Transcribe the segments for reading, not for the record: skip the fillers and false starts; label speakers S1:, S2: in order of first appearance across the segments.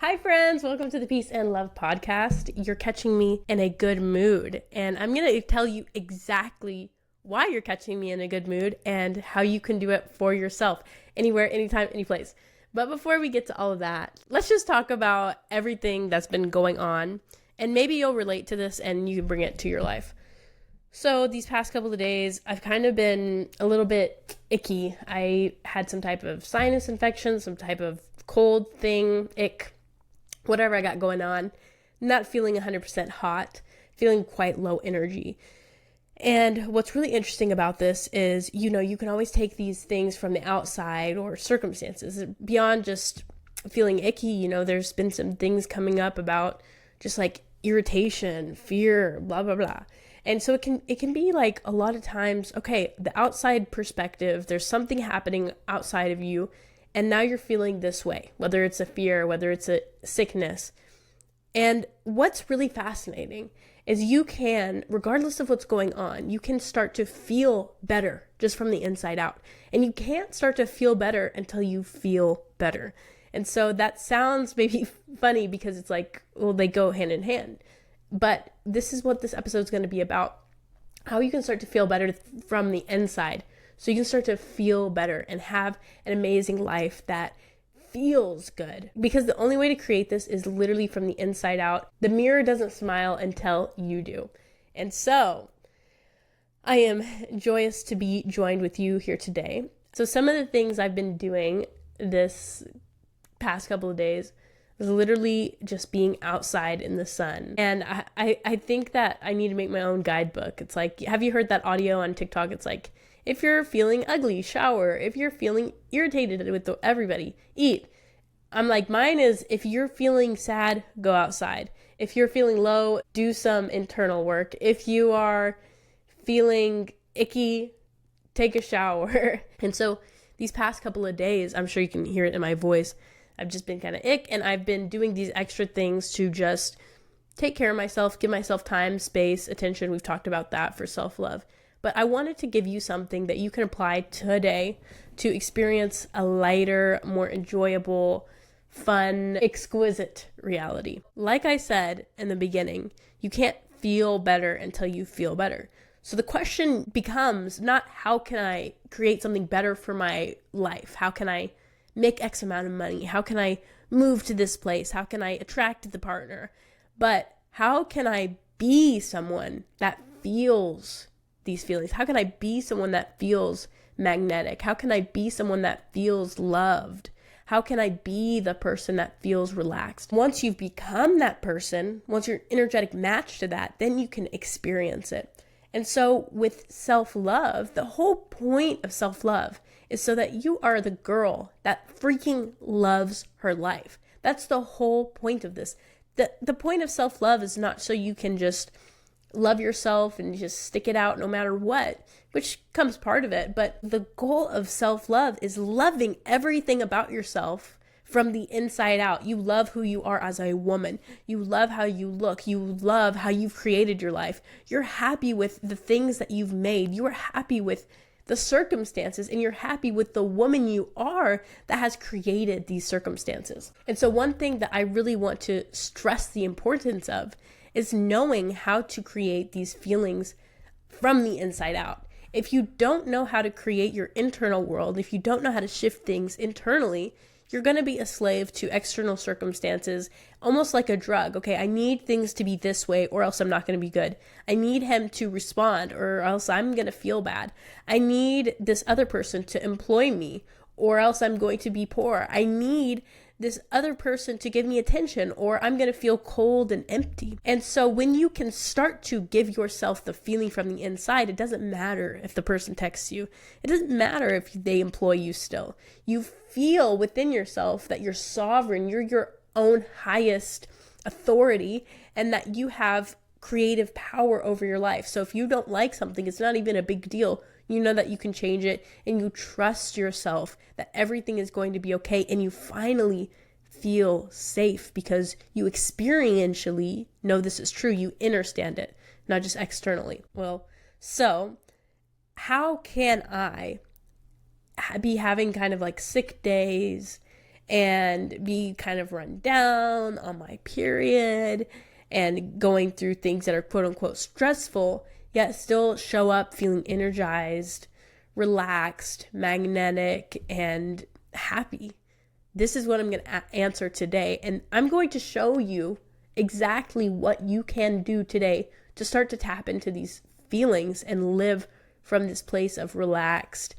S1: Hi, friends. Welcome to the Peace and Love podcast. You're catching me in a good mood, and I'm going to tell you exactly why you're catching me in a good mood and how you can do it for yourself, anywhere, anytime, any place. But before we get to all of that, let's just talk about everything that's been going on, and maybe you'll relate to this and you can bring it to your life. So these past couple of days, I've kind of been a little bit icky. I had some type of sinus infection, some type of cold thing, whatever I got going on, not feeling 100% hot, feeling quite low energy. And what's really interesting about this is, you can always take these things from the outside or circumstances beyond just feeling icky. There's been some things coming up about just like irritation, fear, blah, blah, blah. And so it can be like a lot of times, okay, the outside perspective, there's something happening outside of you, and now you're feeling this way, whether it's a fear, whether it's a sickness. And what's really fascinating is you can, regardless of what's going on, you can start to feel better just from the inside out. And you can't start to feel better until you feel better. And so that sounds maybe funny because it's like, well, they go hand in hand. But this is what this episode is going to be about, how you can start to feel better from the inside. So you can start to feel better and have an amazing life that feels good. Because the only way to create this is literally from the inside out. The mirror doesn't smile until you do. And so I am joyous to be joined with you here today. So some of the things I've been doing this past couple of days was literally just being outside in the sun. And I think that I need to make my own guidebook. It's like, have you heard that audio on TikTok? It's like, if you're feeling ugly, shower. If you're feeling irritated with everybody, eat. I'm like, mine is, if you're feeling sad, go outside. If you're feeling low, do some internal work. If you are feeling icky, take a shower. And so these past couple of days, I'm sure you can hear it in my voice, I've just been kind of and I've been doing these extra things to just take care of myself, give myself time, space, attention. We've talked about that for self-love. But I wanted to give you something that you can apply today to experience a lighter, more enjoyable, fun, exquisite reality. Like I said in the beginning, you can't feel better until you feel better. So the question becomes not how can I create something better for my life? How can I make X amount of money? How can I move to this place? How can I attract the partner? But how can I be someone that feels these feelings? How can I be someone that feels magnetic? How can I be someone that feels loved? How can I be the person that feels relaxed? Once you've become that person, once you're an energetic match to that, then you can experience it. And so with self-love, the whole point of self-love is so that you are the girl that freaking loves her life. That's the whole point of this. The point of self-love is not so you can just love yourself and just stick it out no matter what, which comes part of it. But the goal of self-love is loving everything about yourself from the inside out. You love who you are as a woman. You love how you look. You love how you've created your life. You're happy with the things that you've made. You are happy with the circumstances, and you're happy with the woman you are that has created these circumstances. And so one thing that I really want to stress the importance of is knowing how to create these feelings from the inside out. If you don't know how to create your internal world, if you don't know how to shift things internally, you're going to be a slave to external circumstances, almost like a drug. Okay, I need things to be this way or else I'm not going to be good. I need him to respond or else I'm going to feel bad. I need this other person to employ me or else I'm going to be poor. I need this other person to give me attention or I'm going to feel cold and empty. And so when you can start to give yourself the feeling from the inside, it doesn't matter if the person texts you. It doesn't matter if they employ you still. You feel within yourself that you're sovereign, you're your own highest authority, and that you have creative power over your life. So if you don't like something, it's not even a big deal. You know that you can change it, and you trust yourself that everything is going to be okay, and you finally feel safe because you experientially know this is true. You understand it, not just externally. Well, so how can I be having kind of like sick days and be kind of run down on my period and going through things that are quote unquote stressful, yet still show up feeling energized, relaxed, magnetic, and happy. This is what I'm going to answer today. And I'm going to show you exactly what you can do today to start to tap into these feelings and live from this place of relaxed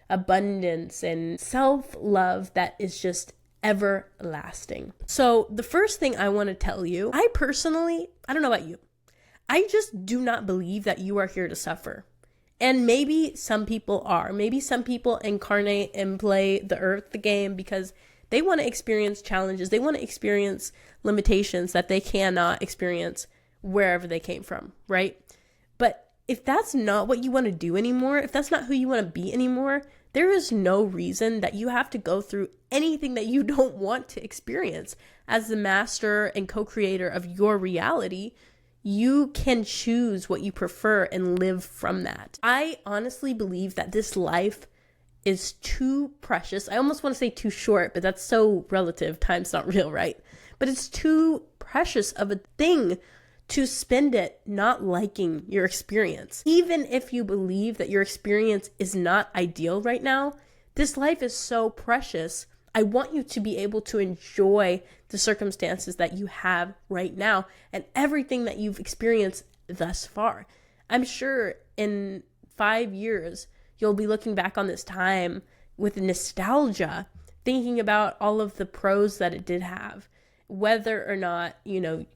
S1: abundance and self-love that is just everlasting. So the first thing I want to tell you, I don't know about you, I just do not believe that you are here to suffer. And maybe some people are. Maybe some people incarnate and play the earth, the game, because they want to experience challenges. They want to experience limitations that they cannot experience wherever they came from, right? But if that's not what you want to do anymore, if that's not who you want to be anymore, there is no reason that you have to go through anything that you don't want to experience. As the master and co-creator of your reality, you can choose what you prefer and live from that. I honestly believe that this life is too precious. I almost want to say too short, but that's so relative. Time's not real, right? But it's too precious of a thing to spend it not liking your experience. Even if you believe that your experience is not ideal right now, this life is so precious. I want you to be able to enjoy the circumstances that you have right now and everything that you've experienced thus far. I'm sure in 5 years, you'll be looking back on this time with nostalgia, thinking about all of the pros that it did have, whether or not, you're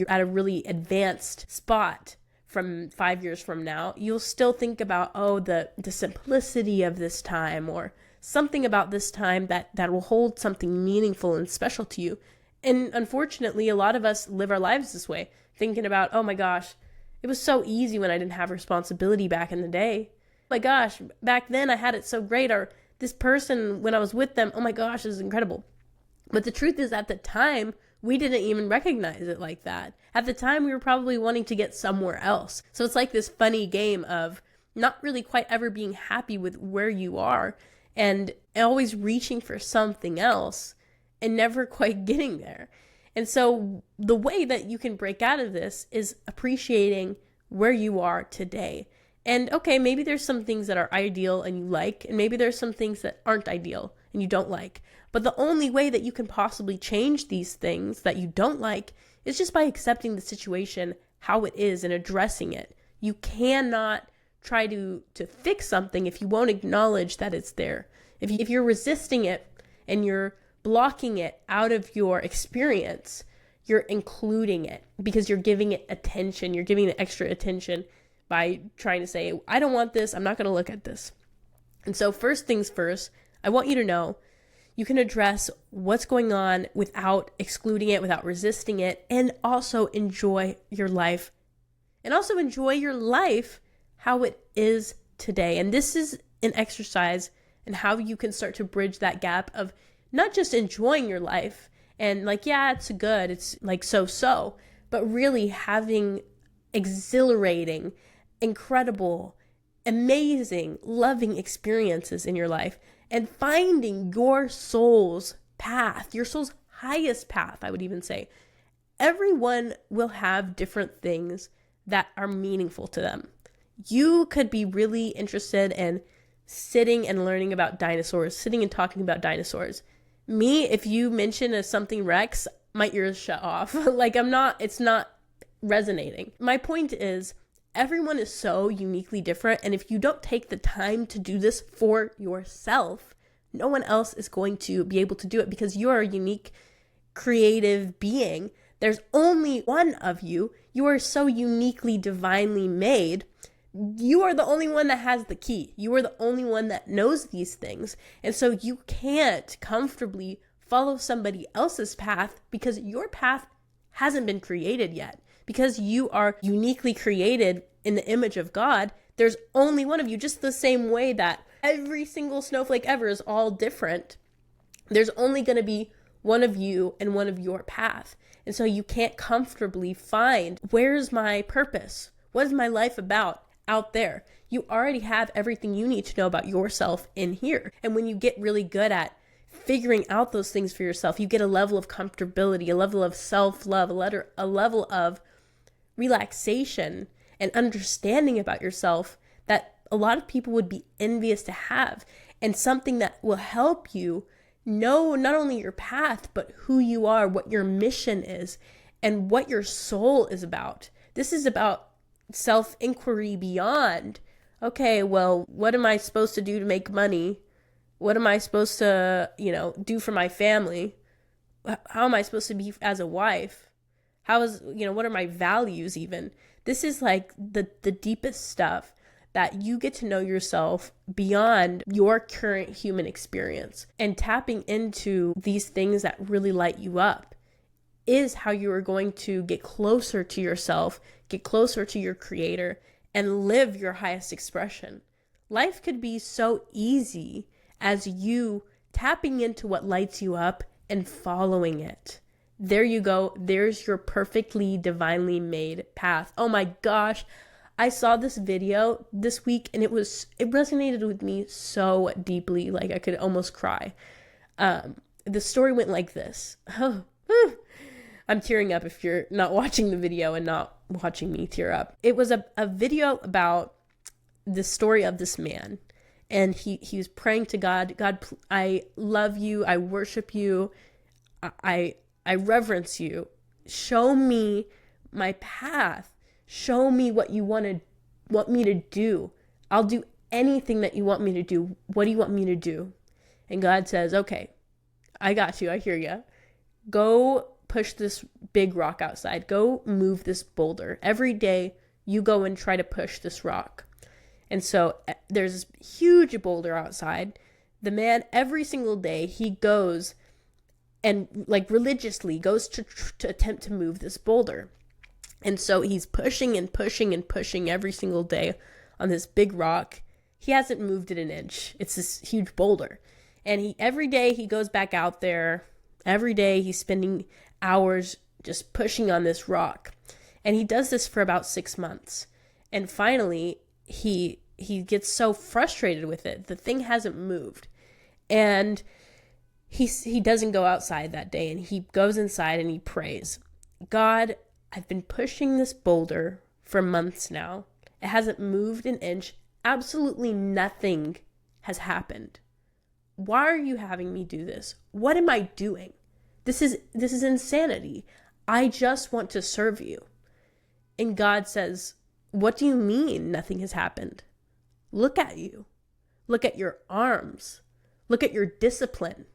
S1: at a really advanced spot from 5 years from now, you'll still think about, the simplicity of this time, or something about this time that will hold something meaningful and special to you. And unfortunately, a lot of us live our lives this way, thinking about, oh my gosh, it was so easy when I didn't have responsibility back in the day. Oh my gosh, back then I had it so great. Or this person, when I was with them, oh my gosh, this is incredible. But the truth is, at the time, we didn't even recognize it like that. At the time, we were probably wanting to get somewhere else. So it's like this funny game of not really quite ever being happy with where you are and always reaching for something else and never quite getting there. And so the way that you can break out of this is appreciating where you are today. And okay, maybe there's some things that are ideal and you like, and maybe there's some things that aren't ideal and you don't like. But the only way that you can possibly change these things that you don't like is just by accepting the situation how it is and addressing it. You cannot try to fix something if you won't acknowledge that it's there. If you're resisting it and you're blocking it out of your experience, you're including it because you're giving it attention. You're giving it extra attention by trying to say, I don't want this. I'm not going to look at this. And so first things first, I want you to know you can address what's going on without excluding it, without resisting it, and also enjoy your life. And also enjoy your life how it is today. And this is an exercise in how you can start to bridge that gap of not just enjoying your life and like, yeah, it's good, it's like so, but really having exhilarating, incredible, amazing, loving experiences in your life and finding your soul's path, your soul's highest path, I would even say. Everyone will have different things that are meaningful to them. You could be really interested in sitting and learning about dinosaurs, sitting and talking about dinosaurs. Me, if you mention something Rex, my ears shut off. It's not resonating. My point is, everyone is so uniquely different. And if you don't take the time to do this for yourself, no one else is going to be able to do it because you're a unique, creative being. There's only one of you. You are so uniquely, divinely made. You are the only one that has the key. You are the only one that knows these things. And so you can't comfortably follow somebody else's path because your path hasn't been created yet. Because you are uniquely created in the image of God, there's only one of you, just the same way that every single snowflake ever is all different. There's only going to be one of you and one of your path. And so you can't comfortably find, where's my purpose? What is my life about out there? You already have everything you need to know about yourself in here. And when you get really good at figuring out those things for yourself. You get a level of comfortability, a level of self-love, a level of relaxation and understanding about yourself that a lot of people would be envious to have, and something that will help you know not only your path, but who you are, what your mission is, and what your soul is about. This is about self-inquiry beyond, okay, well, what am I supposed to do to make money? What am I supposed to, do for my family? How am I supposed to be as a wife? What are my values even? This is like the deepest stuff that you get to know yourself beyond your current human experience. And tapping into these things that really light you up is how you are going to get closer to yourself, get closer to your creator, and live your highest expression. Life could be so easy as you tapping into what lights you up and following it. There you go. There's your perfectly divinely made path. Oh my gosh. I saw this video this week and it resonated with me so deeply, like I could almost cry. The story went like this. I'm tearing up if you're not watching the video and not watching me tear up. It was a video about the story of this man. And he was praying to God, God, I love you. I worship you. I reverence you. Show me my path. Show me what you want me to do. I'll do anything that you want me to do. What do you want me to do? And God says, okay, I got you. I hear you. Go push this big rock outside. Go move this boulder. Every day you go and try to push this rock. And so there's this huge boulder outside. The man, every single day, he goes and religiously goes to attempt to move this boulder. And so he's pushing and pushing and pushing every single day on this big rock. He hasn't moved it an inch. It's this huge boulder. And every day he goes back out there. Every day he's spending hours just pushing on this rock. And he does this for about 6 months. And finally, he gets so frustrated with it. The thing hasn't moved. And he doesn't go outside that day. And he goes inside and he prays. God, I've been pushing this boulder for months now. It hasn't moved an inch. Absolutely nothing has happened. Why are you having me do this? What am I doing? This is insanity. I just want to serve you. And God says, what do you mean nothing has happened? Look at you. Look at your arms. Look at your discipline.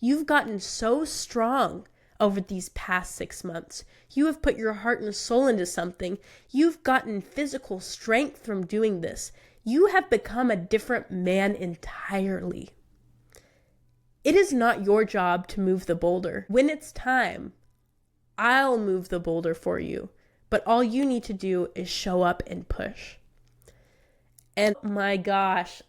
S1: You've gotten so strong over these past 6 months. You have put your heart and soul into something. You've gotten physical strength from doing this. You have become a different man entirely. It is not your job to move the boulder. When it's time, I'll move the boulder for you. But all you need to do is show up and push. And my gosh,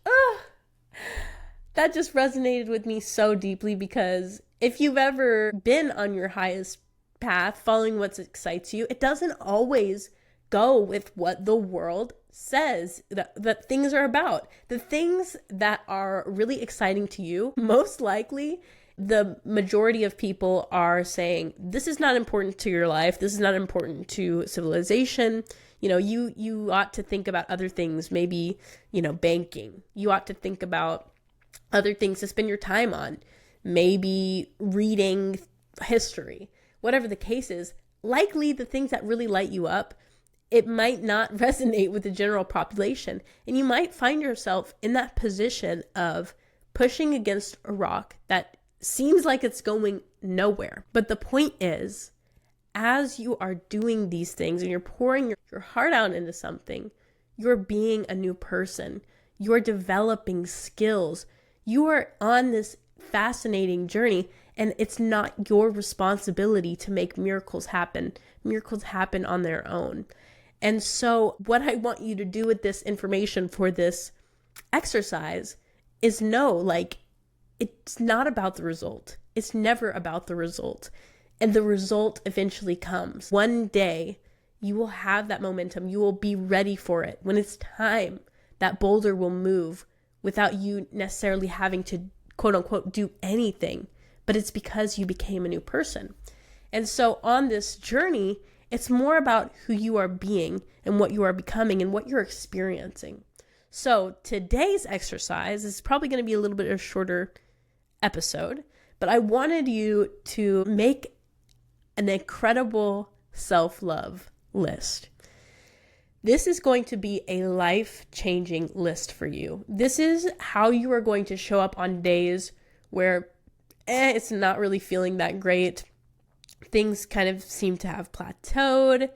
S1: that just resonated with me so deeply, because if you've ever been on your highest path, following what excites you, it doesn't always go with what the world says that things are about. The things that are really exciting to you, most likely the majority of people are saying, this is not important to your life. This is not important to civilization. You ought to think about other things, maybe, banking. You ought to think about other things to spend your time on, maybe reading history, whatever the case is. Likely the things that really light you up, it might not resonate with the general population. And you might find yourself in that position of pushing against a rock that seems like it's going nowhere. But the point is, as you are doing these things and you're pouring your heart out into something, you're being a new person. You're developing skills. You are on this fascinating journey, and it's not your responsibility to make miracles happen. Miracles happen on their own. And so what I want you to do with this information for this exercise is know, it's not about the result. It's never about the result. And the result eventually comes. One day, you will have that momentum. You will be ready for it. When it's time, that boulder will move without you necessarily having to quote unquote do anything, but it's because you became a new person. And so on this journey, it's more about who you are being and what you are becoming and what you're experiencing. So today's exercise is probably going to be a little bit of a shorter episode, but I wanted you to make an incredible self-love list. This is going to be a life-changing list for you. This is how you are going to show up on days where it's not really feeling that great. Things kind of seem to have plateaued,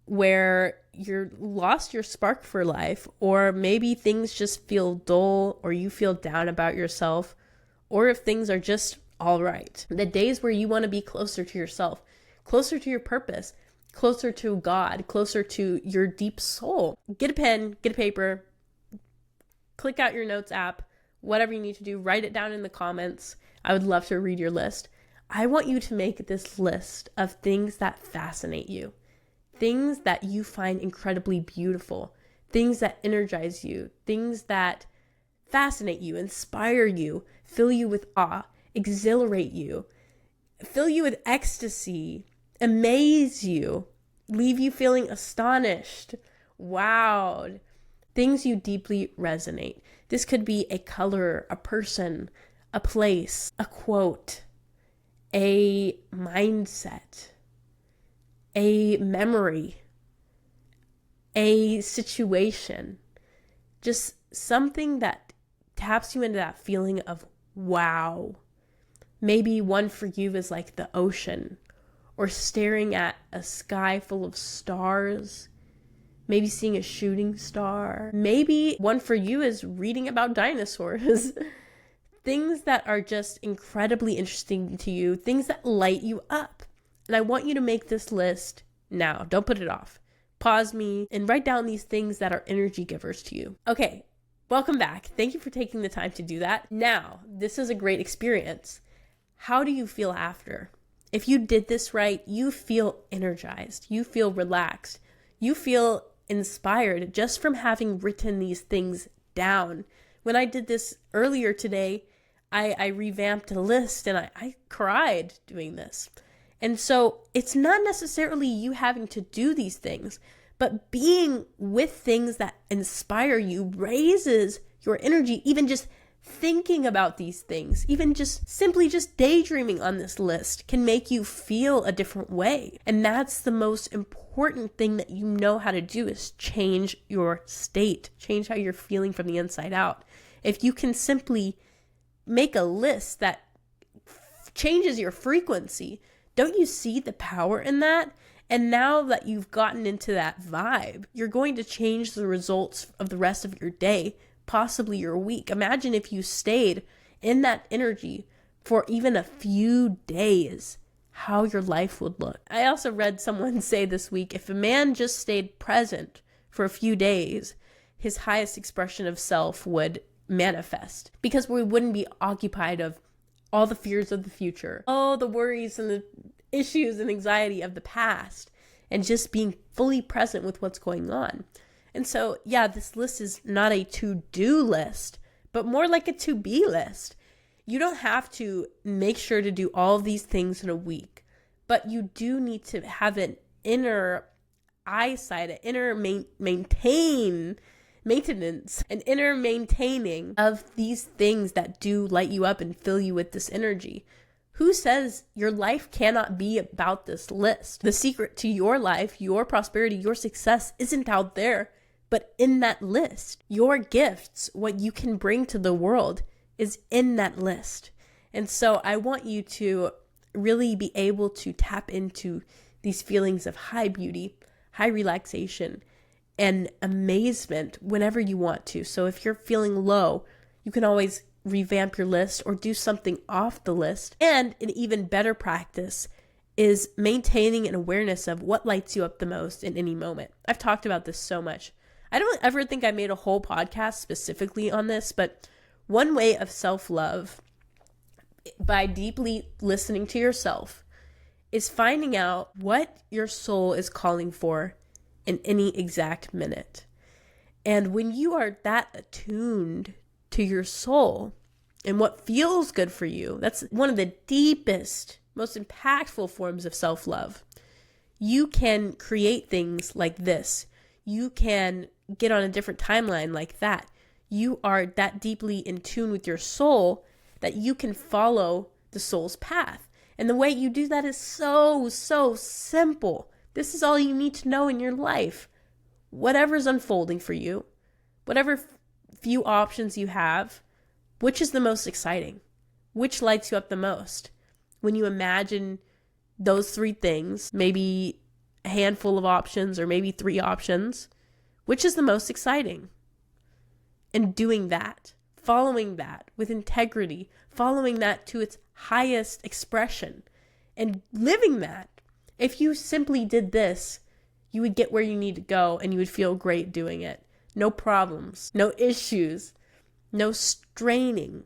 S1: where you're lost your spark for life, or maybe things just feel dull, or you feel down about yourself, or if things are just all right. The days where you want to be closer to yourself, closer to your purpose, closer to God, closer to your deep soul. Get a pen, get a paper, click out your notes app, whatever you need to do, write it down in the comments. I would love to read your list. I want you to make this list of things that fascinate you, things that you find incredibly beautiful, things that energize you, things that fascinate you, inspire you, fill you with awe, exhilarate you, fill you with ecstasy, amaze you, leave you feeling astonished, wowed, things you deeply resonate. This could be a color, a person, a place, a quote, a mindset, a memory, a situation, just something that taps you into that feeling of wow. Maybe one for you is like the ocean, or staring at a sky full of stars, maybe seeing a shooting star. Maybe one for you is reading about dinosaurs. Things that are just incredibly interesting to you, things that light you up. And I want you to make this list now. Don't put it off. Pause me and write down these things that are energy givers to you. Okay, welcome back. Thank you for taking the time to do that. Now, this is a great experience. How do you feel after? If you did this right, you feel energized. You feel relaxed. You feel inspired just from having written these things down. When I did this earlier today, I revamped a list and I cried doing this. And so it's not necessarily you having to do these things, but being with things that inspire you raises your energy. Even just thinking about these things, even just simply just daydreaming on this list can make you feel a different way. And that's the most important thing that you know how to do, is change your state, change how you're feeling from the inside out. If you can simply make a list that changes your frequency, don't you see the power in that? And now that you've gotten into that vibe, you're going to change the results of the rest of your day, possibly your week. Imagine if you stayed in that energy for even a few days, how your life would look. I also read someone say this week, if a man just stayed present for a few days, his highest expression of self would manifest, because we wouldn't be occupied of all the fears of the future, all the worries and the issues and anxiety of the past, and just being fully present with what's going on. And so, yeah, this list is not a to-do list, but more like a to-be list. You don't have to make sure to do all of these things in a week, but you do need to have an inner eyesight, an inner maintenance, an inner maintaining of these things that do light you up and fill you with this energy. Who says your life cannot be about this list? The secret to your life, your prosperity, your success isn't out there, but in that list. Your gifts, what you can bring to the world, is in that list. And so I want you to really be able to tap into these feelings of high beauty, high relaxation, and amazement whenever you want to. So if you're feeling low, you can always revamp your list or do something off the list. And an even better practice is maintaining an awareness of what lights you up the most in any moment. I've talked about this so much. I don't ever think I made a whole podcast specifically on this, but one way of self-love, by deeply listening to yourself, is finding out what your soul is calling for in any exact minute. And when you are that attuned to your soul, and what feels good for you. That's one of the deepest, most impactful forms of self-love. You can create things like this. You can get on a different timeline like that. You are that deeply in tune with your soul that you can follow the soul's path. And the way you do that is so simple. This is all you need to know in your life. Whatever's unfolding for you, whatever few options you have, which is the most exciting? Which lights you up the most? When you imagine those three things, maybe a handful of options or maybe 3 options, which is the most exciting? And doing that, following that with integrity, following that to its highest expression and living that. If you simply did this, you would get where you need to go and you would feel great doing it. No problems, no issues, no straining,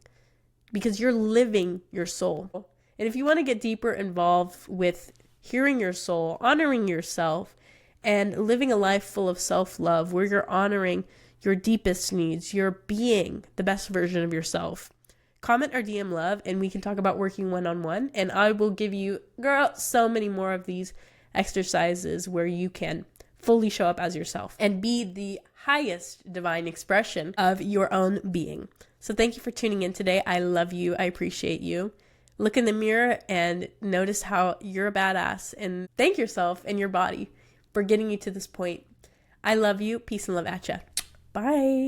S1: because you're living your soul. And if you want to get deeper involved with hearing your soul, honoring yourself, and living a life full of self-love where you're honoring your deepest needs, you're being the best version of yourself, comment or DM love and we can talk about working one-on-one, and I will give you, girl, so many more of these exercises where you can fully show up as yourself and be the highest divine expression of your own being. So thank you for tuning in today. I love you. I appreciate you. Look in the mirror and notice how you're a badass, and thank yourself and your body for getting you to this point. I love you. Peace and love at ya. Bye.